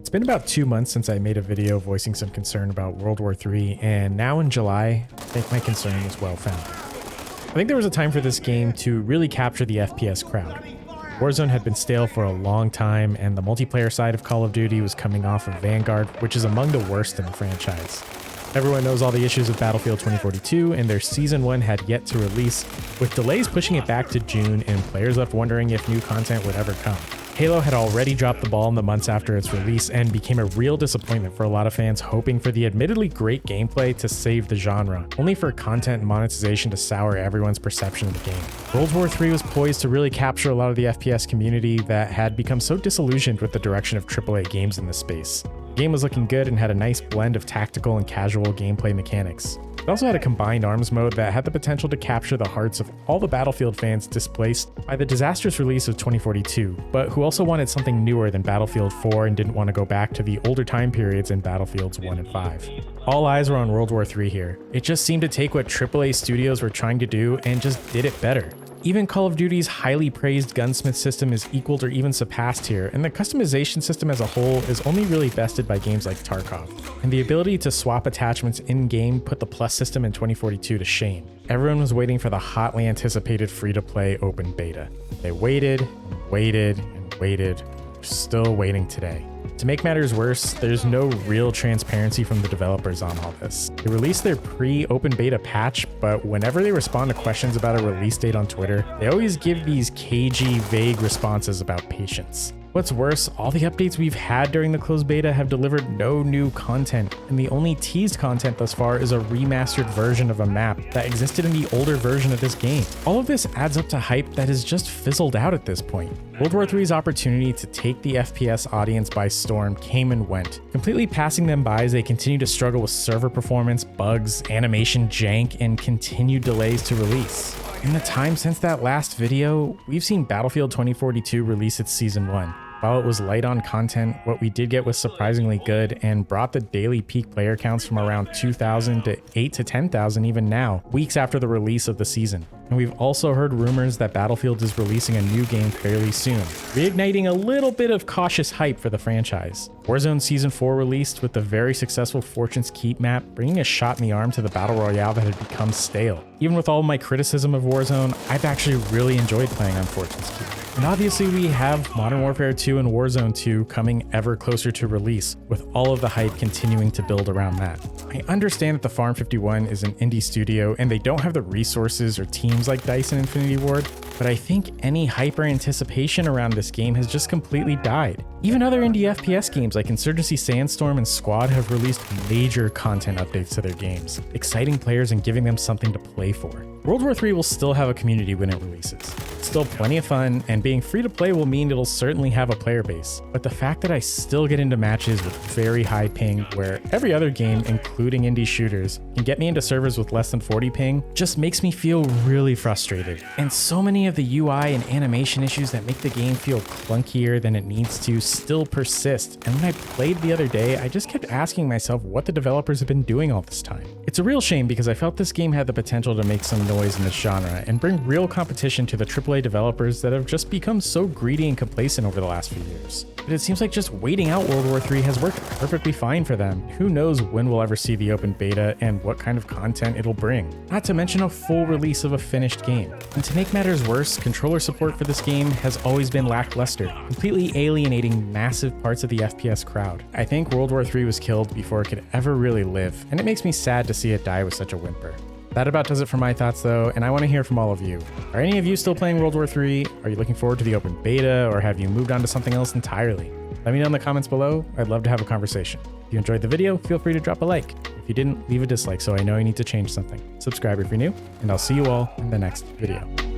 It's been about 2 months since I made a video voicing some concern about World War III, and now in July, I think my concern was well founded. I think there was a time for this game to really capture the FPS crowd. Warzone had been stale for a long time, and the multiplayer side of Call of Duty was coming off of Vanguard, which is among the worst in the franchise. Everyone knows all the issues with Battlefield 2042, and their Season 1 had yet to release, with delays pushing it back to June and players left wondering if new content would ever come. Halo had already dropped the ball in the months after its release and became a real disappointment for a lot of fans hoping for the admittedly great gameplay to save the genre, only for content and monetization to sour everyone's perception of the game. World War III was poised to really capture a lot of the FPS community that had become so disillusioned with the direction of AAA games in this space. The game was looking good and had a nice blend of tactical and casual gameplay mechanics. It also had a combined arms mode that had the potential to capture the hearts of all the Battlefield fans displaced by the disastrous release of 2042, but who also wanted something newer than Battlefield 4 and didn't want to go back to the older time periods in Battlefields 1 and 5. All eyes were on World War III here. It just seemed to take what AAA studios were trying to do and just did it better. Even Call of Duty's highly praised gunsmith system is equaled or even surpassed here, and the customization system as a whole is only really bested by games like Tarkov. And the ability to swap attachments in-game put the Plus system in 2042 to shame. Everyone was waiting for the hotly anticipated free-to-play open beta. They waited and waited and waited. We're still waiting today. To make matters worse, there's no real transparency from the developers on all this. They released their pre-open beta patch, but whenever they respond to questions about a release date on Twitter, they always give these cagey, vague responses about patience. What's worse, all the updates we've had during the closed beta have delivered no new content, and the only teased content thus far is a remastered version of a map that existed in the older version of this game. All of this adds up to hype that has just fizzled out at this point. World War III's opportunity to take the FPS audience by storm came and went, completely passing them by as they continue to struggle with server performance, bugs, animation jank, and continued delays to release. In the time since that last video, we've seen Battlefield 2042 release its Season 1. While it was light on content, what we did get was surprisingly good and brought the daily peak player counts from around 2,000 to 8 to 10,000 even now, weeks after the release of the season. And we've also heard rumors that Battlefield is releasing a new game fairly soon, reigniting a little bit of cautious hype for the franchise. Warzone Season 4 released with the very successful Fortune's Keep map, bringing a shot in the arm to the Battle Royale that had become stale. Even with all my criticism of Warzone, I've actually really enjoyed playing on Fortune's Keep. And obviously we have Modern Warfare 2 and Warzone 2 coming ever closer to release, with all of the hype continuing to build around that. I understand that the Farm 51 is an indie studio and they don't have the resources or teams like DICE and Infinity Ward, but I think any hype or anticipation around this game has just completely died. Even other indie FPS games like Insurgency Sandstorm and Squad have released major content updates to their games, exciting players and giving them something to play for. World War III will still have a community when it releases. It's still plenty of fun, and being free to play will mean it'll certainly have a player base. But the fact that I still get into matches with very high ping, where every other game, including indie shooters, can get me into servers with less than 40 ping, just makes me feel really frustrated. And so many of the UI and animation issues that make the game feel clunkier than it needs to still persist. And when I played the other day, I just kept asking myself what the developers have been doing all this time. It's a real shame because I felt this game had the potential to make some noise in this genre and bring real competition to the AAA developers that have just become so greedy and complacent over the last few years. But it seems like just waiting out World War III has worked perfectly fine for them. Who knows when we'll ever see the open beta and what kind of content it'll bring. Not to mention a full release of a finished game. And to make matters worse, controller support for this game has always been lackluster, completely alienating massive parts of the FPS crowd. I think World War III was killed before it could ever really live, and it makes me sad to see it die with such a whimper. That about does it for my thoughts though, and I want to hear from all of you. Are any of you still playing World War III? Are you looking forward to the open beta, or have you moved on to something else entirely? Let me know in the comments below. I'd love to have a conversation. If you enjoyed the video, feel free to drop a like. If you didn't, leave a dislike so I know I need to change something. Subscribe if you're new, and I'll see you all in the next video.